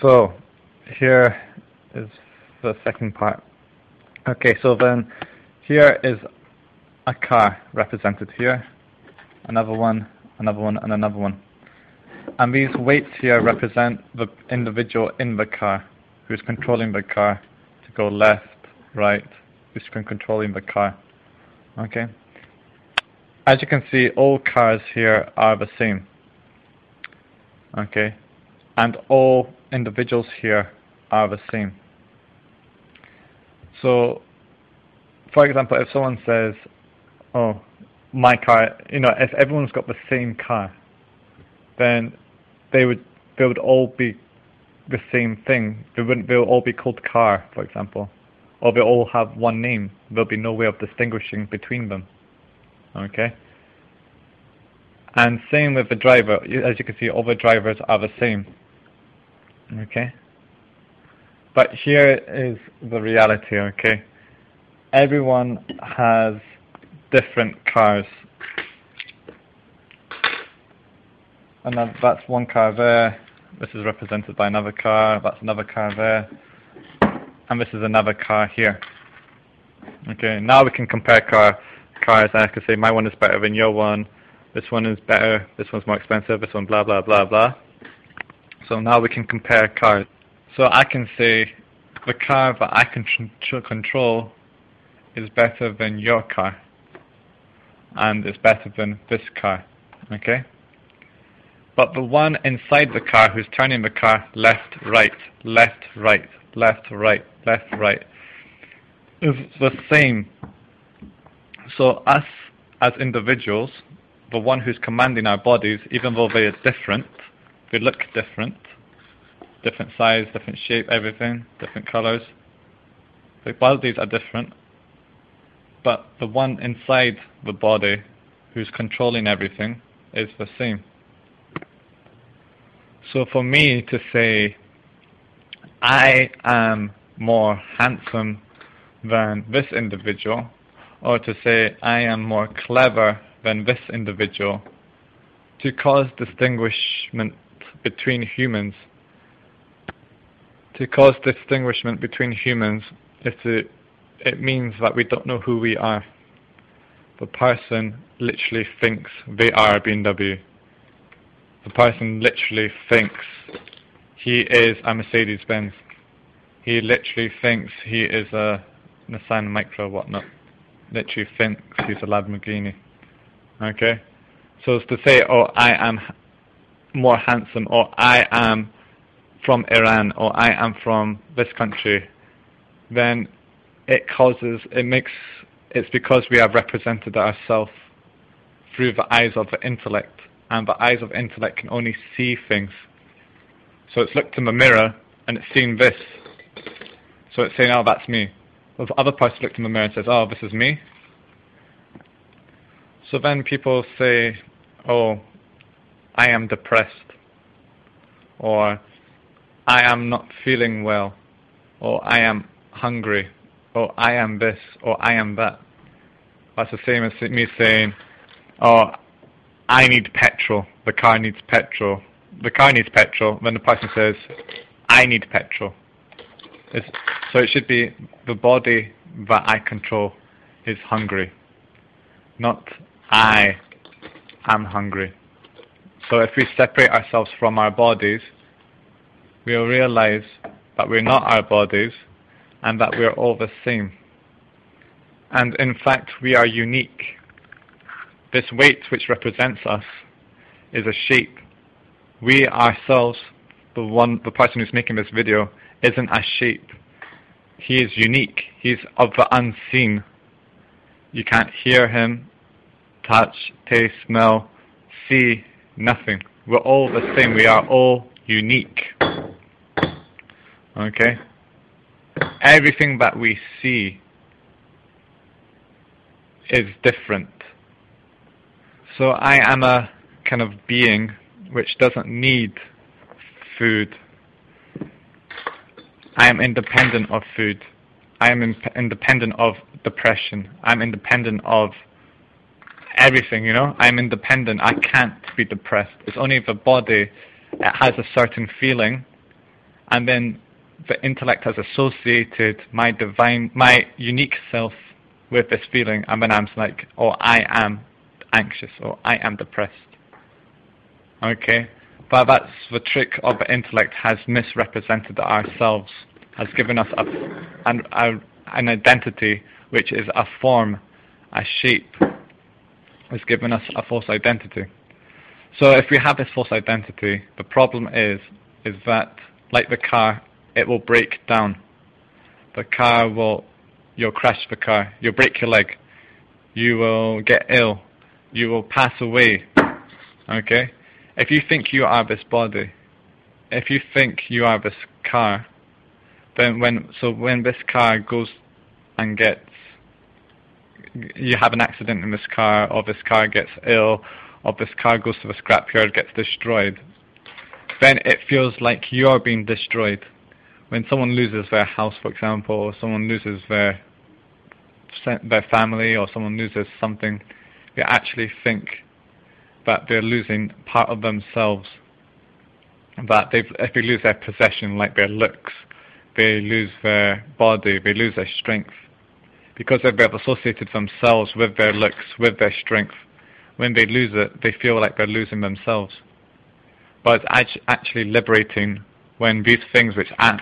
So here is the second part. Okay, so then here is a car represented here, another one, and another one. And these weights here represent the individual in the car who's controlling the car to go left, right, who's controlling the car. Okay? As you can see, all cars here are the same. Okay? And all individuals here are the same. So, for example, if someone says, oh, my car, if everyone's got the same car, then they would all be the same thing. They'll all be called car, for example. Or they'll all have one name. There'll be no way of distinguishing between them. Okay? And same with the driver. As you can see, all the drivers are the same. Okay? But here is the reality, okay? Everyone has different cars. And that's one car there. This is represented by another car. That's another car there. And this is another car here. Okay, now we can compare cars. I can say my one is better than your one. This one is better. This one's more expensive. This one blah blah blah blah. So now we can compare cars. So I can say the car that I can control is better than your car. And it's better than this car. Okay? But the one inside the car who's turning the car left, right, left, right, left, right, left, right is the same. So us as individuals, the one who's commanding our bodies, even though they are different, they look different, different size, different shape, everything, different colors. The bodies are different, but the one inside the body who's controlling everything is the same. So for me to say, I am more handsome than this individual, or to say, I am more clever than this individual, to cause distinguishment between humans, it means that we don't know who we are. The person literally thinks they are a BMW. The person literally thinks he is a Mercedes-Benz. He literally thinks he is a Nissan Micra, whatnot. Literally thinks he's a Lamborghini. Okay? So it's to say, oh, I am more handsome, or I am from Iran, or I am from this country, then it's because we have represented ourselves through the eyes of the intellect. And the eyes of intellect can only see things. So it's looked in the mirror and it's seen this. So it's saying, oh, that's me. Well, the other person looked in the mirror and says, oh, this is me. So then people say, oh, I am depressed. Or I am not feeling well. Or I am hungry. Or I am this. Or I am that. That's the same as me saying, oh, I need petrol. The car needs petrol. The car needs petrol. Then the person says, I need petrol. So it should be the body that I control is hungry, not I am hungry. So if we separate ourselves from our bodies, we'll realize that we're not our bodies and that we're all the same. And in fact, we are unique. This weight which represents us is a shape. We ourselves, the person who's making this video, isn't a shape. He is unique. He's of the unseen. You can't hear him, touch, taste, smell, see, nothing. We're all the same. We are all unique. Okay? Everything that we see is different. So I am a kind of being which doesn't need food. I am independent of food. I am independent of depression. I'm independent of everything, I'm independent. I can't be depressed. It's only the body that has a certain feeling, and then the intellect has associated my unique self with this feeling, and then I'm like, oh, I am anxious, or I am depressed. Okay? But that's the trick of the intellect, has misrepresented ourselves, has given us an identity which is a form, a shape, has given us a false identity. So if we have this false identity, the problem is that, like the car, it will break down. You'll crash the car, you'll break your leg, you will get ill, you will pass away. Okay? If you think you are this body, if you think you are this car, then when this car goes and you have an accident in this car, or this car gets ill, or this car goes to the scrapyard, gets destroyed, then it feels like you're being destroyed. When someone loses their house, for example, or someone loses their family, or someone loses something, they actually think that they're losing part of themselves. That if they lose their possession, like their looks, they lose their body, they lose their strength. Because they've associated themselves with their looks, with their strength. When they lose it, they feel like they're losing themselves. But it's actually liberating when these things which aren't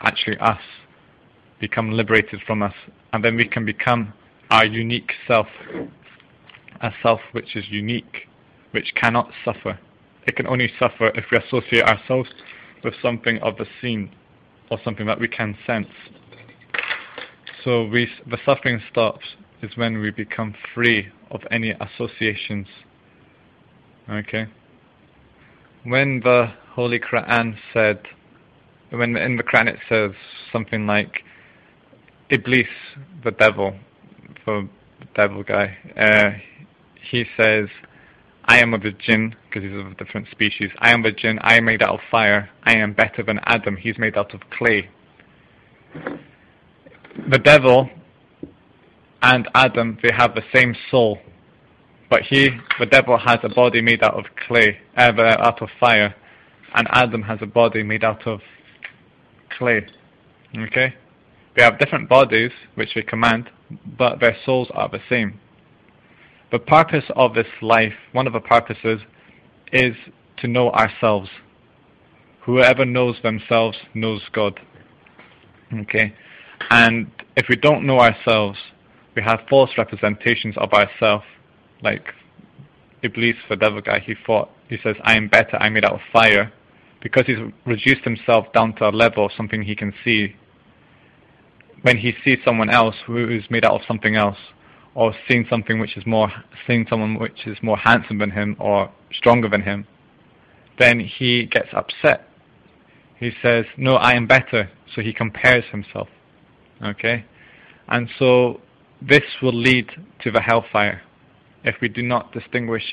actually us become liberated from us, and then we can become our unique self, a self which is unique, which cannot suffer. It can only suffer if we associate ourselves with something of the seen, or something that we can sense. So the suffering stops is when we become free of any associations. Okay? When the Holy Quran said, when in the Quran it says something like, Iblis, the devil guy, he says, I am of the jinn, because he's of a different species. I am the jinn, I am made out of fire. I am better than Adam, he's made out of clay. The devil and Adam, they have the same soul. But the devil has a body made out of clay, out of fire. And Adam has a body made out of clay. Okay? They have different bodies, which they command, but their souls are the same. The purpose of this life, one of the purposes, is to know ourselves. Whoever knows themselves knows God. Okay? And if we don't know ourselves, we have false representations of ourselves. Like Iblis, the devil guy, he says, I am better, I'm made out of fire. Because he's reduced himself down to a level of something he can see. When he sees someone else who is made out of something else, or seeing someone which is more handsome than him or stronger than him, then he gets upset. He says, no, I am better. So he compares himself. Okay? And so this will lead to the hellfire. If we do not distinguish,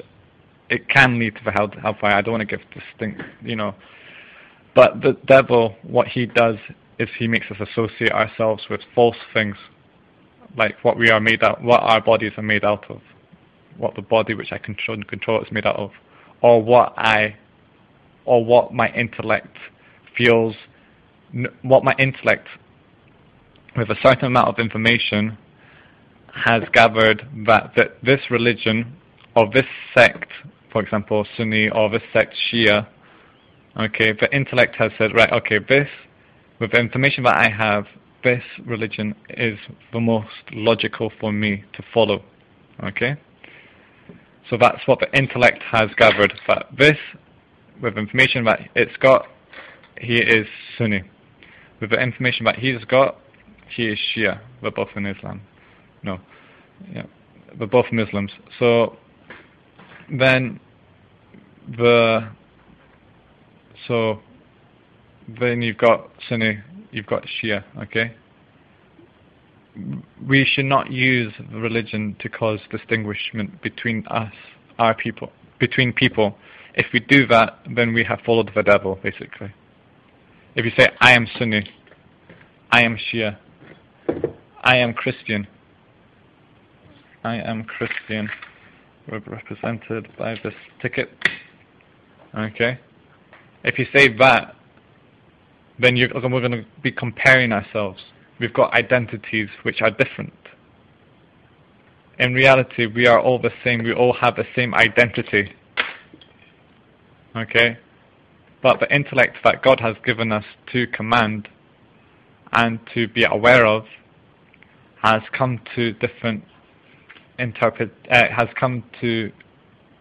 it can lead to the hellfire. I don't want to give distinct, But the devil, what he does is he makes us associate ourselves with false things, like what we are made out, what our bodies are made out of, what the body which I control is made out of, or what my intellect feels, what my intellect, with a certain amount of information, has gathered that this religion, or this sect, for example, Sunni, or this sect, Shia, okay, the intellect has said, right, okay, with the information that I have, this religion is the most logical for me to follow. Okay? So that's what the intellect has gathered. That this, with information that it's got, he is Sunni. With the information that he's got, he is Shia. We're both in Islam. No. Yeah. We're both Muslims. So then then you've got Sunni, you've got Shia, okay? We should not use religion to cause distinguishment between us, between people. If we do that, then we have followed the devil, basically. If you say, I am Sunni, I am Shia, I am Christian, we're represented by this ticket, okay? If you say that, then we're going to be comparing ourselves. We've got identities which are different. In reality, we are all the same. We all have the same identity. Okay? But the intellect that God has given us to command and to be aware of has come to different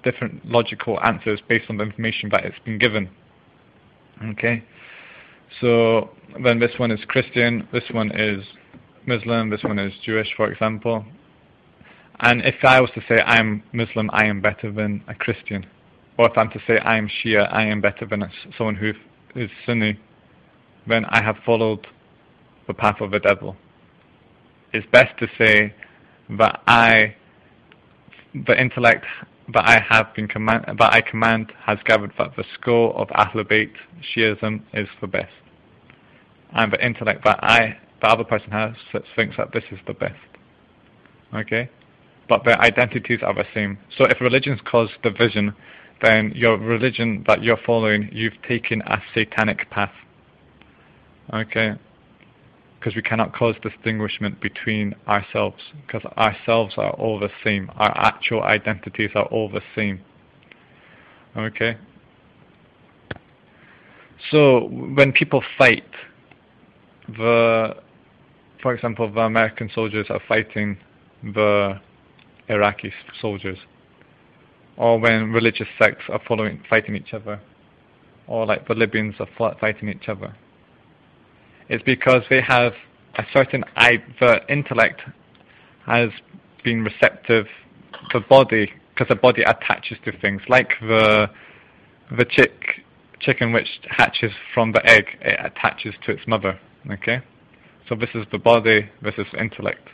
different logical answers based on the information that it's been given. Okay? So then this one is Christian, this one is Muslim, this one is Jewish, for example. And if I was to say I'm Muslim, I am better than a Christian. Or if I'm to say I am Shia, I am better than someone who is Sunni, then I have followed the path of the devil. It's best to say that the intellect that I command has gathered that the school of Ahlul Bayt Shiism is the best, and the intellect that the other person has thinks that this is the best. Okay, but their identities are the same. So if religions cause division, then your religion that you're following, you've taken a satanic path. Okay, because we cannot cause distinguishment between ourselves, because ourselves are all the same. Our actual identities are all the same. Okay? So when people fight, for example, the American soldiers are fighting the Iraqi soldiers, or when religious sects are fighting each other, or like the Libyans are fighting each other, it's because they have a certain the intellect has been receptive, the body, because the body attaches to things, like the chicken which hatches from the egg, it attaches to its mother. Okay, so this is the body, this is the intellect.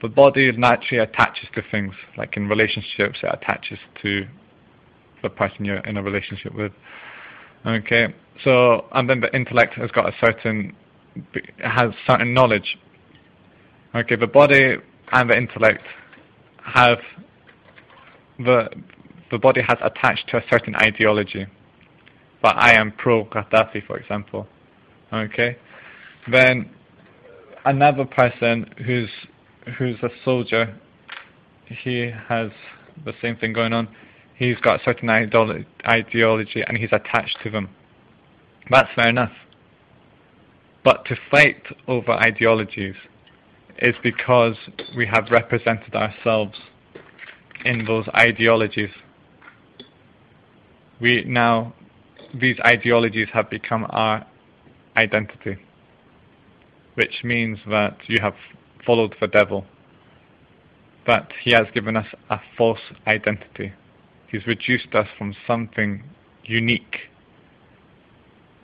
The body naturally attaches to things, like in relationships, it attaches to the person you're in a relationship with. Okay, so, and then the intellect has certain knowledge. Okay, the body and the intellect have the body has attached to a certain ideology. But I am pro-Gaddafi, for example. Okay, then another person who's a soldier, he has the same thing going on. He's got a certain ideology and he's attached to them. That's fair enough. But to fight over ideologies is because we have represented ourselves in those ideologies. These ideologies have become our identity, which means that you have followed the devil, that he has given us a false identity. He's reduced us from something unique,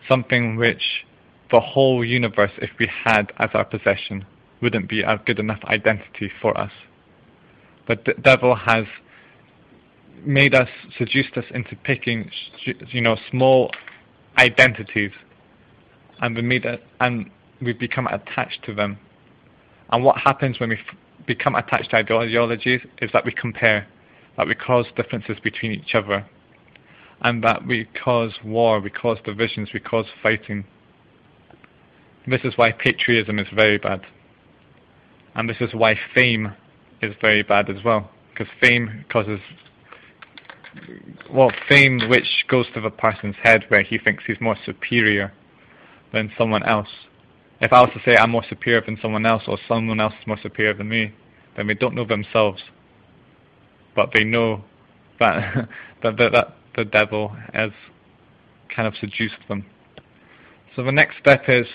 something which the whole universe, if we had as our possession, wouldn't be a good enough identity for us. But the devil has seduced us into picking, small identities, and we become attached to them. And what happens when we become attached to ideologies is that we compare, that we cause differences between each other, and that we cause war, we cause divisions, we cause fighting. This is why patriotism is very bad. And this is why fame is very bad as well. Because fame causes, fame which goes to the person's head where he thinks he's more superior than someone else. If I was to say I'm more superior than someone else, or someone else is more superior than me, then they don't know themselves. But they know that, that the devil has kind of seduced them. So the next step is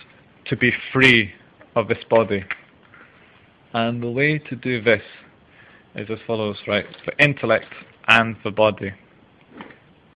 to be free of this body. And the way to do this is as follows, right? The intellect and the body.